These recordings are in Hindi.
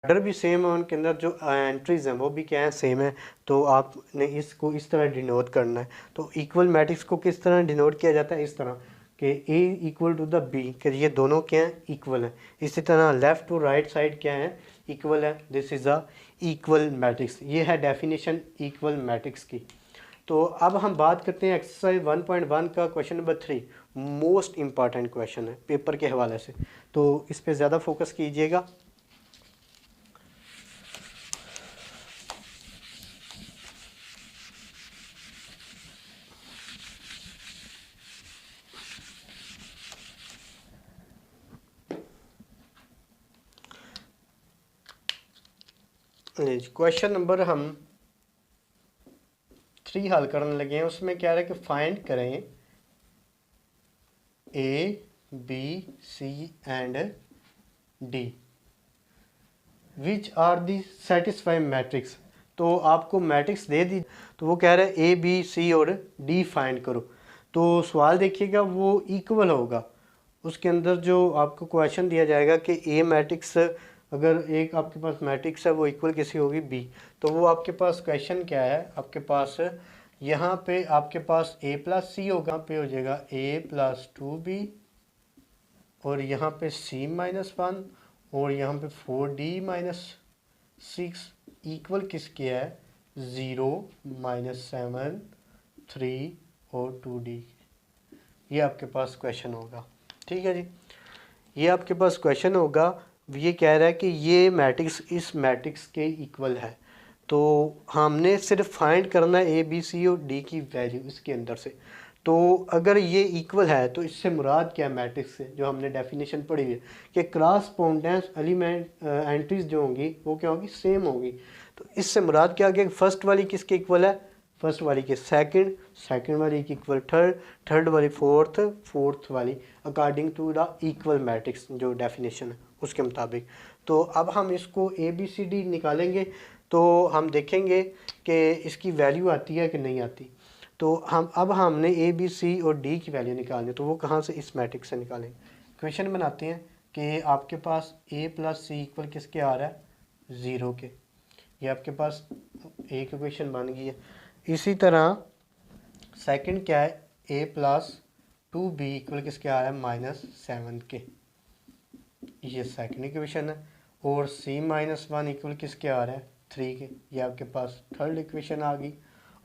ऑर्डर भी सेम है, उनके अंदर जो एंट्रीज हैं वो भी क्या है, सेम है। तो आपने इसको इस तरह डिनोट करना है। तो इक्वल मैट्रिक्स को किस तरह डिनोट किया जाता है, इस तरह कि ए इक्वल टू द बी, कि ये दोनों क्या हैं, इक्वल हैं। इसी तरह लेफ्ट टू राइट साइड क्या है, इक्वल है। This is a equal matrix. ये है डेफिनेशन इक्वल मैट्रिक्स की। तो अब हम बात करते हैं एक्सरसाइज 1.1 का question number 3। Most important question है पेपर के हवाले से, तो इस पे ज़्यादा फोकस कीजिएगा। क्वेश्चन नंबर हम 3 हल करने लगे हैं। उसमें क्या है कि फाइंड करें A B C and D which are the satisfy matrix. तो आपको मैट्रिक्स दे दी, तो वो कह रहा है ए बी सी और डी फाइंड करो। तो सवाल देखिएगा वो इक्वल होगा। उसके अंदर जो आपको क्वेश्चन दिया जाएगा कि ए मैट्रिक्स, अगर एक आपके पास मैट्रिक्स है वो इक्वल किसी होगी बी, तो वो आपके पास क्वेश्चन क्या है, आपके पास यहाँ पे आपके पास ए प्लस सी होगा, पे हो जाएगा ए प्लस 2b, और यहाँ पे c माइनस 1, और यहाँ पे 4d-6 इक्वल किसके है, 0 -7 3 और 2d। ये आपके पास क्वेश्चन होगा। ठीक है जी, ये आपके पास क्वेश्चन होगा। ये कह रहा है कि ये मैट्रिक्स इस मैट्रिक्स के इक्वल है। तो हमने सिर्फ फाइंड करना है ए बी सी और डी की वैल्यू इसके अंदर से। तो अगर ये इक्वल है तो इससे मुराद क्या है मैट्रिक्स से, जो हमने डेफिनेशन पढ़ी है कि क्रॉसपोंडेंस एलिमेंट एंट्रीज जो होंगी वो क्या होगी, सेम होगी। तो इससे मुराद क्या कि फर्स्ट वाली किसके इक्वल है, फर्स्ट वाली के सेकंड, सेकंड वाली की इक्वल थर्ड, थर्ड वाली फोर्थ, फोर्थ वाली according to the equal matrix जो डेफिनेशन है उसके मुताबिक। तो अब हम इसको ए बी सी डी निकालेंगे, तो हम देखेंगे कि इसकी वैल्यू आती है कि नहीं आती। तो हमने ए बी सी और डी की वैल्यू निकालनी, तो वो कहाँ से, इस मैट्रिक्स से निकालेंगे। क्वेश्चन बनाते हैं कि आपके पास ए प्लस सी इक्वल किसके आ रहा है, 0 के। ये आपके पास एक इक्वेशन बन गई है। इसी तरह सेकंड क्या है, ए प्लस 2b इक्वल किसके आ रहा है, -7 के। ये सेकंड इक्वेशन है। और c -1 इक्वल किसके आ रहा है, 3 के। ये आपके पास थर्ड इक्वेशन आ गई।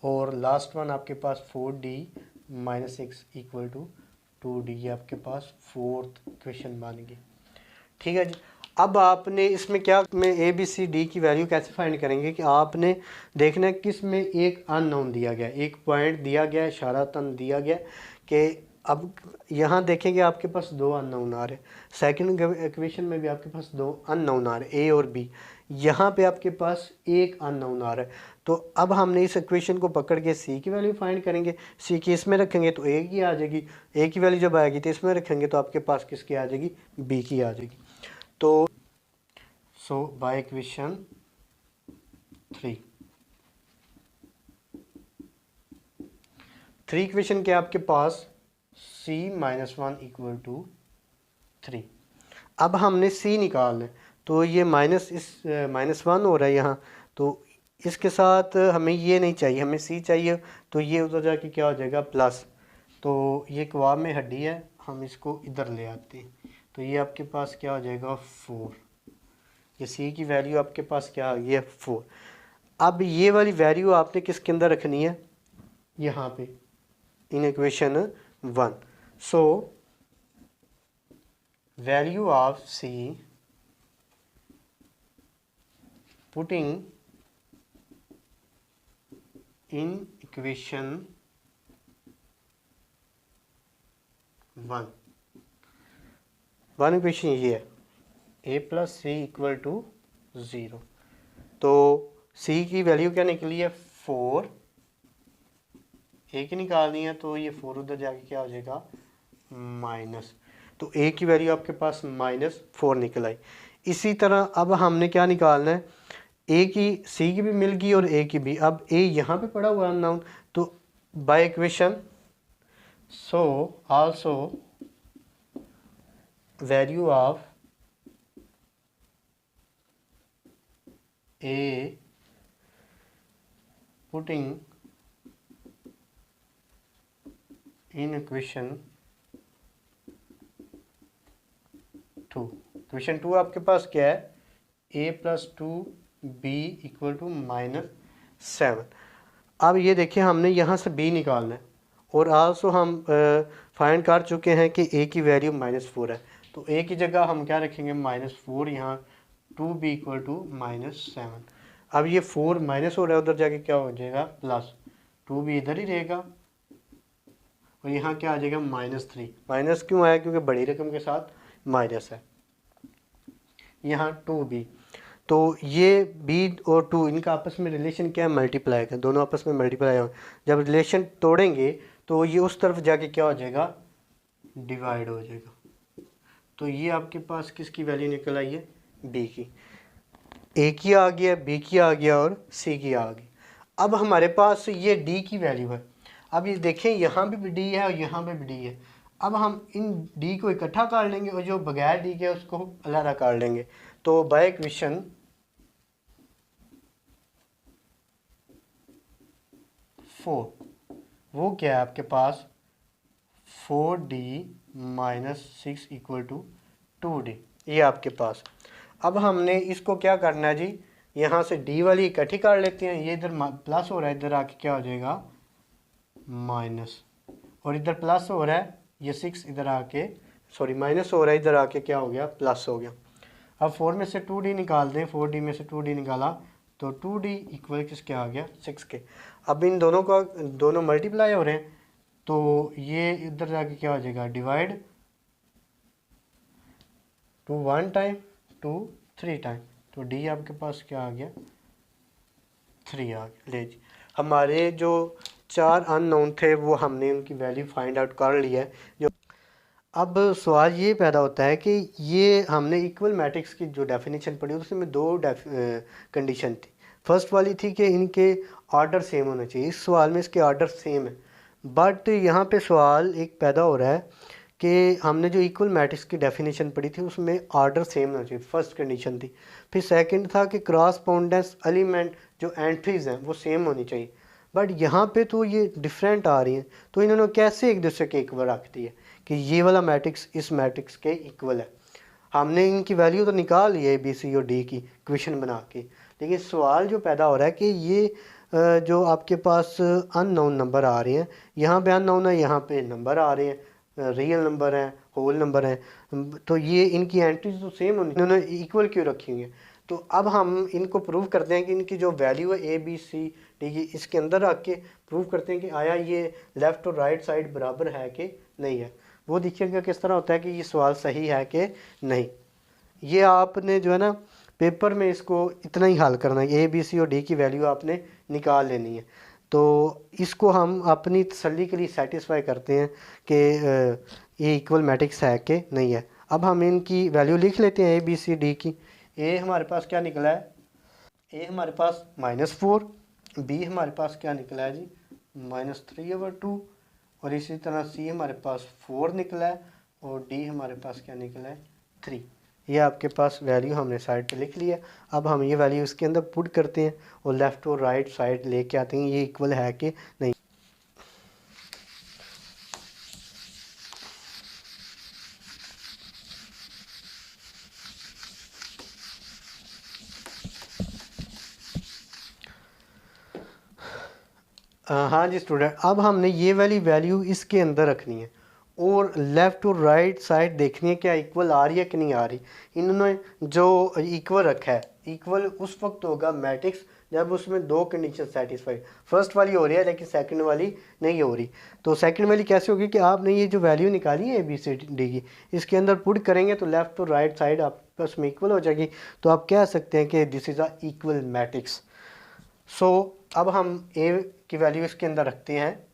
और लास्ट वन आपके पास 4d-6 इक्वल टू 2d, ये आपके पास फोर्थ इक्वेशन बन गई। ठीक है जी। अब आपने इसमें क्या में ए बी सी डी की वैल्यू कैसे फाइंड करेंगे कि आपने देखना है किस में एक अननोन दिया गया, एक पॉइंट दिया गया, इशारतन दिया गया कि अब यहाँ देखेंगे आपके पास 2 अननोन आ रहे हैं। सेकंड इक्वेशन में भी आपके पास 2 अननोन आ रहे हैं, ए और बी। यहाँ पे आपके पास एक अननोन आ रहा है। तो अब हमने इस इक्वेशन को पकड़ के सी की वैल्यू फाइंड करेंगे। सी की इसमें रखेंगे तो ए की आ जाएगी, ए की वैल्यू जब आएगी तो इसमें रखेंगे तो आपके पास किसकी आ जाएगी, बी की आ जाएगी। तो सो बाय इक्वेशन 3 इक्वेशन क्या आपके पास, c -1 इक्वल टू 3। अब हमने c निकालना है, तो ये -1 हो रहा है यहाँ, तो इसके साथ हमें ये नहीं चाहिए, हमें c चाहिए। तो ये उधर जाके क्या हो जाएगा, प्लस। तो ये कवाब में हड्डी है, हम इसको इधर ले आते हैं। तो ये आपके पास क्या हो जाएगा, 4। ये c की वैल्यू आपके पास क्या आ गई है, 4। अब ये वाली वैल्यू आपने किसके अंदर रखनी है, यहाँ पे in equation 1। So value of c putting in equation 1 equation ये है, a plus c equal to 0। तो c की वैल्यू क्या निकली है, 4। a की निकालनी है, तो ये 4 उधर जाके क्या हो जाएगा, माइनस। तो a की वैल्यू आपके पास -4 निकल आई। इसी तरह अब हमने क्या निकालना है, a की, c की भी मिल गई और a की भी। अब a यहाँ पे पड़ा हुआ अननोन, तो by equation so also value of A putting in equation 2। Equation 2 आपके पास क्या है, a plus 2b equal to -7। अब ये देखिए हमने यहाँ से b निकालना है और आल्सो हम फाइंड कर चुके हैं कि a की वैल्यू -4 है, तो a की जगह हम क्या रखेंगे -4, यहाँ 2b इक्वल टू -7। अब ये 4 माइनस हो रहा है, उधर जाके क्या हो जाएगा प्लस, 2b इधर ही रहेगा और यहाँ क्या आ जाएगा -3। माइनस क्यों आया, क्योंकि बड़ी रकम के साथ माइनस है। यहाँ 2b, तो ये b और 2 इनका आपस में रिलेशन क्या है, मल्टीप्लाई का, दोनों आपस में मल्टीप्लाई हो। जब रिलेशन तोड़ेंगे तो ये उस तरफ जाके क्या हो जाएगा, डिवाइड हो जाएगा। तो ये आपके पास किसकी वैल्यू निकल आई है, b की। a की आ गया, b की आ गया और c की आ गई। अब हमारे पास ये d की वैल्यू है। अब ये देखें यहाँ भी d है और यहाँ पे भी d है। अब हम इन d को इकट्ठा कर लेंगे और जो बगैर d के उसको अलग कर लेंगे। तो बाय इक्वेशन 4 वो क्या है आपके पास, 4d minus 6 equal to 2d, ये आपके पास। अब हमने इसको क्या करना है जी, यहाँ से d वाली इकट्ठी कर लेते हैं। ये इधर प्लस हो रहा है, इधर आके क्या हो जाएगा माइनस, और इधर प्लस हो रहा है, ये 6 इधर आके सॉरी माइनस हो रहा है, इधर आके क्या हो गया प्लस हो गया। अब 4 में से 2d निकाल दें, 4d में से 2d निकाला तो 2d इक्वल किसके आ गया 6 के। अब इन दोनों का दोनों मल्टीप्लाई हो रहे हैं, तो ये इधर जाके क्या हो जाएगा डिवाइड, 2 1 टाइम 2 3 टाइम, तो d आपके पास क्या आ गया 3 आ गया। ले जी, हमारे जो 4 अननोन थे वो हमने उनकी वैल्यू फाइंड आउट कर ली है। जो अब सवाल ये पैदा होता है कि ये हमने इक्वल मैट्रिक्स की जो डेफिनेशन पढ़ी उसमें दो कंडीशन थी। फर्स्ट वाली थी कि इनके ऑर्डर सेम होना चाहिए, इस सवाल में इसके ऑर्डर सेम है, बट यहाँ पे सवाल एक पैदा हो रहा है कि हमने जो इक्वल मैट्रिक्स की डेफिनेशन पढ़ी थी उसमें ऑर्डर सेम होना चाहिए, फर्स्ट कंडीशन थी। फिर सेकंड था कि क्रॉसपोंडेंस एलिमेंट जो एंट्रीज हैं वो सेम होनी चाहिए, बट यहाँ पे तो ये डिफरेंट आ रही हैं, तो इन्होंने कैसे एक दूसरे के इक्वल रख दी है कि ये वाला मैट्रिक्स इस मैट्रिक्स के इक्वल है। हमने इनकी वैल्यू तो निकाल ली है बी सी और डी की इक्वेशन बना के, लेकिन सवाल जो पैदा हो रहा है कि ये जो आपके पास अननोन नंबर आ रहे हैं, यहाँ पे अननोन है, यहाँ पे नंबर आ रहे हैं, रियल नंबर हैं, होल नंबर हैं, तो ये इनकी एंट्रीज तो सेम होनी, इन्होंने इक्वल क्यों रखी हुई हैं। तो अब हम इनको प्रूव करते हैं कि इनकी जो वैल्यू है ए बी सी डी की, इसके अंदर रख के प्रूव करते हैं कि आया ये लेफ़्ट और राइट साइड बराबर है कि नहीं है। वो देखिएगा किस तरह होता है कि ये सवाल सही है कि नहीं। ये आपने जो है ना पेपर में इसको इतना ही हल करना है, ए बी सी और डी की वैल्यू आपने निकाल लेनी है। तो इसको हम अपनी तसल्ली के लिए सेटिस्फाई करते हैं कि ये इक्वल मैट्रिक्स है कि नहीं है। अब हम इनकी वैल्यू लिख लेते हैं ए बी सी डी की। ए हमारे पास क्या निकला है, ए हमारे पास -4, बी हमारे पास क्या निकला है जी -3/2, और इसी तरह सी हमारे पास 4 निकला है और डी हमारे पास क्या निकला है 3। ये आपके पास वैल्यू हमने साइड पे लिख लिया। अब हम ये वैल्यू इसके अंदर पुट करते हैं और लेफ़्ट और राइट साइड लेके आते हैं ये इक्वल है कि नहीं। हाँ जी स्टूडेंट, अब हमने ये वाली वैल्यू इसके अंदर रखनी है और लेफ़्ट और राइट साइड देखनी है क्या इक्वल आ रही है कि नहीं आ रही। इन्होंने जो इक्वल रखा है, इक्वल उस वक्त होगा मैट्रिक्स जब उसमें दो कंडीशन सेटिस्फाई, फर्स्ट वाली हो रही है लेकिन सेकंड वाली नहीं हो रही। तो सेकंड वाली कैसे होगी कि आपने ये जो वैल्यू निकाली है ए बी सी डी की, इसके अंदर पुट करेंगे तो लेफ़्ट और राइट साइड आपस में इक्वल हो जाएगी, तो आप कह सकते हैं कि this is a equal matrix. So अब हम ए की वैल्यू इसके अंदर रखते हैं।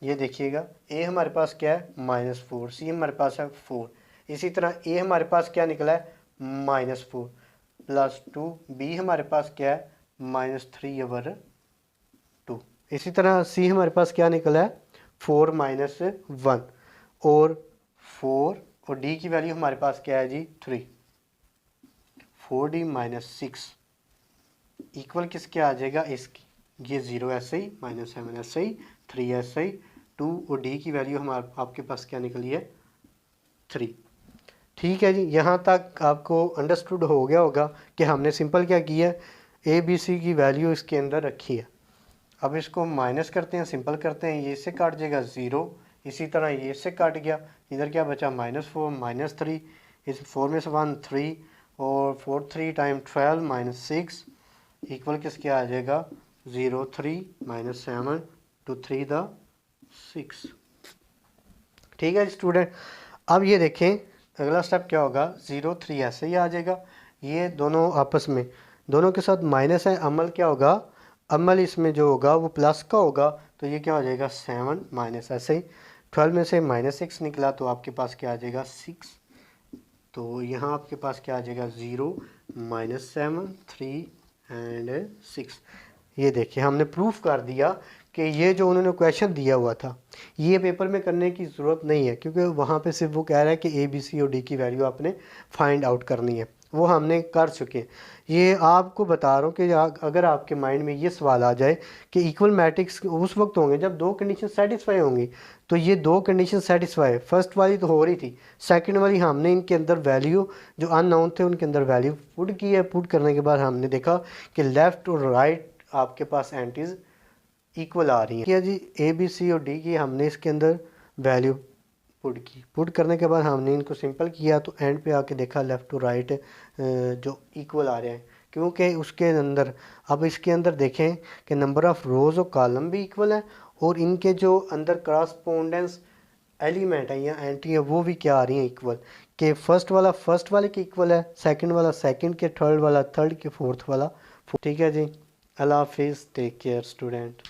ये देखिएगा ए हमारे पास क्या है -4, सी हमारे पास है 4, इसी तरह ए हमारे पास क्या निकला है -4 + 2, बी हमारे पास क्या है -3/2, इसी तरह सी हमारे पास क्या निकला है 4 - 1 और 4, और डी की वैल्यू हमारे पास क्या है जी 3, 4d - 6 इक्वल किसके आ जाएगा इसकी, ये 0 ऐसे ही, -7 ऐसे ही, 3 ऐसे ही, 2 और डी की वैल्यू हमारे आपके पास क्या निकली है 3। ठीक है जी, यहाँ तक आपको अंडरस्टूड हो गया होगा कि हमने सिंपल क्या किया है, ए बी सी की वैल्यू इसके अंदर रखी है। अब इसको माइनस करते हैं, सिंपल करते हैं, ये इससे काट जाएगा 0, इसी तरह ये इससे काट गया, इधर क्या बचा -4 -3, इस 4 में से 1 3 और 4 3 टाइम 12 -6 इक्वल किसके आ जाएगा 0 3 -7 टू 3 द 6। ठीक है स्टूडेंट, अब ये देखें अगला स्टेप क्या होगा, 0 3 ऐसे ही आ जाएगा, ये दोनों आपस में दोनों के साथ माइनस है, अमल क्या होगा, अमल इसमें जो होगा वो प्लस का होगा, तो ये क्या हो जाएगा 7 माइनस ऐसे ही, 12 में से -6 निकला तो आपके पास क्या आ जाएगा 6, तो यहाँ आपके पास क्या आ जाएगा 0 -7 3 एंड 6। ये देखिए हमने प्रूफ कर दिया कि ये जो उन्होंने क्वेश्चन दिया हुआ था ये पेपर में करने की ज़रूरत नहीं है, क्योंकि वहाँ पे सिर्फ वो कह रहा है कि ए बी सी और डी की वैल्यू आपने फाइंड आउट करनी है, वो हमने कर चुके हैं। ये आपको बता रहा हूँ कि अगर आपके माइंड में ये सवाल आ जाए कि इक्वल मैट्रिक्स उस वक्त होंगे जब दो कंडीशन सेटिस्फाई होंगी, तो ये दो कंडीशन सेटिस्फाई, फर्स्ट वाली तो हो रही थी, सेकंड वाली हमने इनके अंदर वैल्यू जो अननोन थे उनके अंदर वैल्यू पुट की है, पुट करने के बाद हमने देखा कि लेफ़्ट और राइट आपके पास एंटीज इक्वल आ रही है जी, ए बी सी और डी की हमने इसके अंदर वैल्यू पुट की, पुट करने के बाद हमने इनको सिंपल किया तो एंड पे आके देखा लेफ़्ट टू राइट जो इक्वल आ रहे हैं, क्योंकि उसके अंदर अब इसके अंदर देखें कि नंबर ऑफ़ रोज़ और कॉलम भी इक्वल है और इनके जो अंदर करस्पोंडेंस एलिमेंट है या एंट्री है वो भी क्या आ रही है इक्वल, कि फर्स्ट वाला फर्स्ट वाले के इक्वल है, सेकंड वाला सेकंड के, थर्ड वाला थर्ड के, फोर्थ वाला। ठीक है जी, अल्लाह हाफिज़, टेक केयर स्टूडेंट।